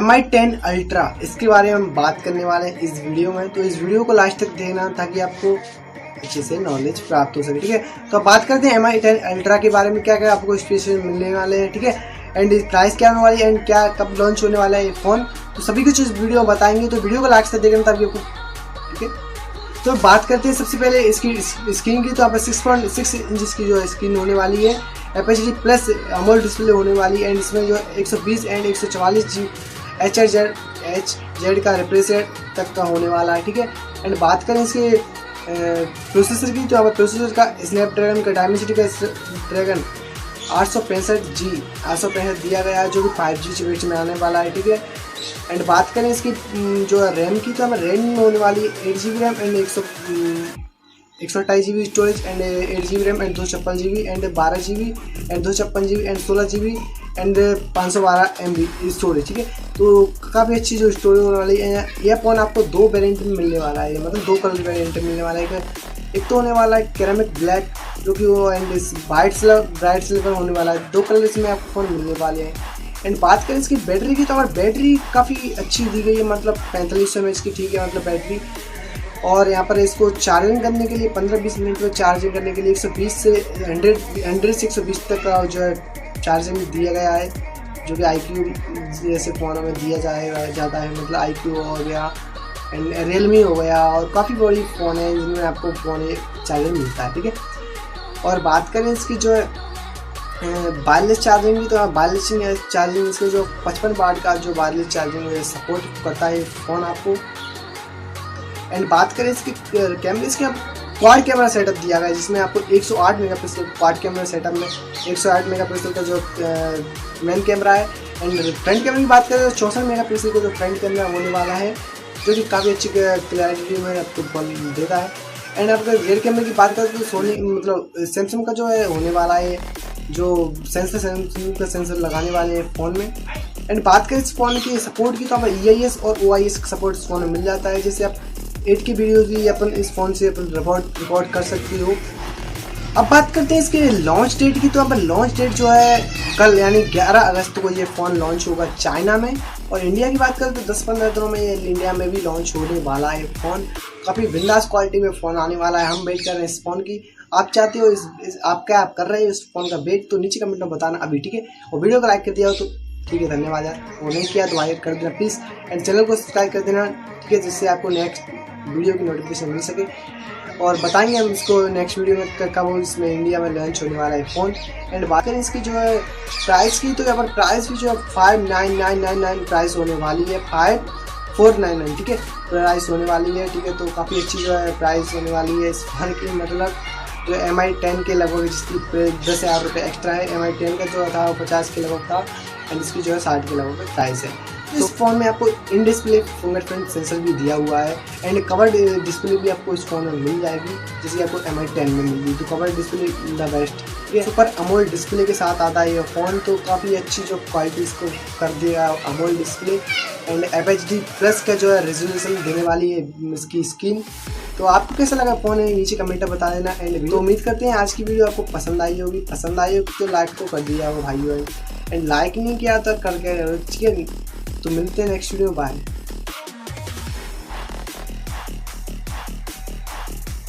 Mi10 ultra, इसके बारे में हम बात करने वाले हैं इस वीडियो में। तो इस वीडियो को लास्ट तक देखना ताकि आपको अच्छे से नॉलेज प्राप्त हो सके, ठीक है। तो अब बात करते हैं Mi10 अल्ट्रा के बारे में, क्या क्या आपको स्पेसिफिकेशन मिलने वाले हैं, ठीक है, एंड प्राइस क्या होने वाली है, एंड क्या कब लॉन्च होने वाला है ये फ़ोन, तो सभी कुछ इस वीडियो में बताएंगे। तो वीडियो को लास्ट तक देखना ताकि आपको, ठीक है। तो बात करते हैं सबसे पहले इसकी स्क्रीन की। तो यहाँ पर 6.6 इंच की जो है स्क्रीन होने वाली है, एपीएचडी प्लस अमोलेड डिस्प्ले होने वाली है, एंड इसमें जो 120 एंड 144 जी HZ का रिफ्रेश रेट तक का होने वाला है, ठीक है। एंड बात करें इसके प्रोसेसर की, तो यहाँ पर प्रोसेसर का स्नैपड्रैगन का डायमेंसिटी का ड्रैगन 865 दिया गया है, जो कि 5G चिपसेट में आने वाला है, ठीक है। एंड बात करें इसकी जो रैम की, तो हमें रैम में होने वाली है 8GB RAM and 128GB storage, and 8GB RAM and 256GB and 12GB and 256GB and 16GB and 512 MB storage, ठीक है। तो काफ़ी अच्छी जो स्टोरेज होने वाली है। यह फ़ोन आपको दो वेरिएंट में मिलने वाला है, मतलब दो कलर वेरिएंट में मिलने वाला है। एक तो होने वाला है कैरेमिक ब्लैक, जो कि वो एंड ब्राइट सिल्वर होने वाला है। दो कलर इसमें आपको फ़ोन मिलने वाले हैं। एंड बात करें इसकी बैटरी की, तो हमारी बैटरी काफ़ी अच्छी दी गई है, मतलब 4500 mAh की, ठीक है, मतलब बैटरी। और यहाँ पर इसको चार्जिंग करने के लिए 15-20 मिनट में चार्जिंग करने के लिए 120 से 100 से 120 तक का जो है चार्जिंग दिया गया है, जो कि IQ जैसे फ़ोनों में दिया जाता है, मतलब IQ हो गया एंड रियलमी हो गया, और काफ़ी बड़ी फ़ोन है जिनमें आपको फ़ोन चार्जिंग मिलता है, ठीक है। और बात करें इसकी जो है वायरलेस चार्जिंग की, तो वायरलेस चार्जिंग इसके जो 55 वाट का जो वायरलेस चार्जिंग सपोर्ट करता है फ़ोन आपको। एंड बात करें इसकी कैमरे, इसके क्वाड कैमरा सेटअप दिया गया है, जिसमें आपको 108 मेगापिक्सल क्वाड कैमरा सेटअप में 108 मेगापिक्सल का जो मेन कैमरा है। एंड फ्रंट कैमरे की बात करें तो 64 मेगापिक्सल का जो फ्रंट कैमरा होने वाला है, जो कि काफ़ी अच्छी क्लैरिटी में आपको देता है। एंड अगर रियर कैमरे की बात करें तो सोनी मतलब सैमसंग का जो है होने वाला है, जो सैमसंग का सेंसर लगाने वाले हैं फ़ोन में। एंड बात करें इस फ़ोन की सपोर्ट की, तो हमें EIS और OIS का सपोर्ट इस फ़ोन में मिल जाता है, जैसे आप 8K वीडियोज़ भी अपन इस फ़ोन से अपन रिकॉर्ड कर सकते हो। अब बात करते हैं इसके लॉन्च डेट की, तो यहाँ पर लॉन्च डेट जो है कल यानी 11 अगस्त को ये फ़ोन लॉन्च होगा चाइना में। और इंडिया की बात करें तो 10-15 दिनों में ये इंडिया में भी लॉन्च होने वाला है फ़ोन। काफ़ी बिंदास क्वालिटी में फ़ोन आने वाला है। हम वेट कर रहे हैं इस फ़ोन की। आप चाहते हो आप कर रहे हो इस फ़ोन का वेट, तो नीचे कमेंट में बताना अभी, ठीक है। और वीडियो को लाइक कर दिया हो तो ठीक है, धन्यवाद यार। वो नहीं किया तो लाइक कर देना प्लीज़, एंड चैनल को सब्सक्राइब कर देना, ठीक है, जिससे आपको नेक्स्ट वीडियो की नोटिफिकेशन मिल सके। और बताएंगे हम इसको नेक्स्ट वीडियो में कब वो इसमें इंडिया में लॉन्च होने वाला है फ़ोन। एंड बात करें इसकी जो है प्राइस की, तो यहाँ पर प्राइस भी जो है 5999 प्राइस होने वाली है, 5499, ठीक है, प्राइस होने वाली है, ठीक है। तो काफ़ी अच्छी जो है प्राइस होने वाली है इस फ़ोन की, मतलब जो Mi10 के लगभग जिसकी 10,000 रुपये एक्स्ट्रा है। Mi10 का जो था वो 50 के लगभग था, एंड इसकी जो है 60 के लगभग प्राइस है। इस फ़ोन में आपको इन डिस्प्ले फिंगरप्रिंट सेंसर भी दिया हुआ है, एंड कवर्ड डिस्प्ले भी आपको इस फ़ोन में मिल जाएगी, जैसे आपको Mi10 में मिली। तो कवर्ड डिस्प्ले द बेस्ट, ये सुपर अमोलेड डिस्प्ले के साथ आता है ये फ़ोन। तो काफ़ी अच्छी जो क्वालिटी इसको कर दिया AMOLED display, and FHD plus का जो है रेजोल्यूशन देने वाली है इसकी स्क्रीन। तो आपको कैसा लगा फ़ोन है नीचे कमेंट में बता देना। एंड तो उम्मीद करते हैं आज की वीडियो आपको पसंद आई होगी तो लाइक तो कर दिया हो भाइयों, एंड लाइक नहीं किया तो करके, ठीक है। तो मिलते हैं नेक्स्ट वीडियो, बाय।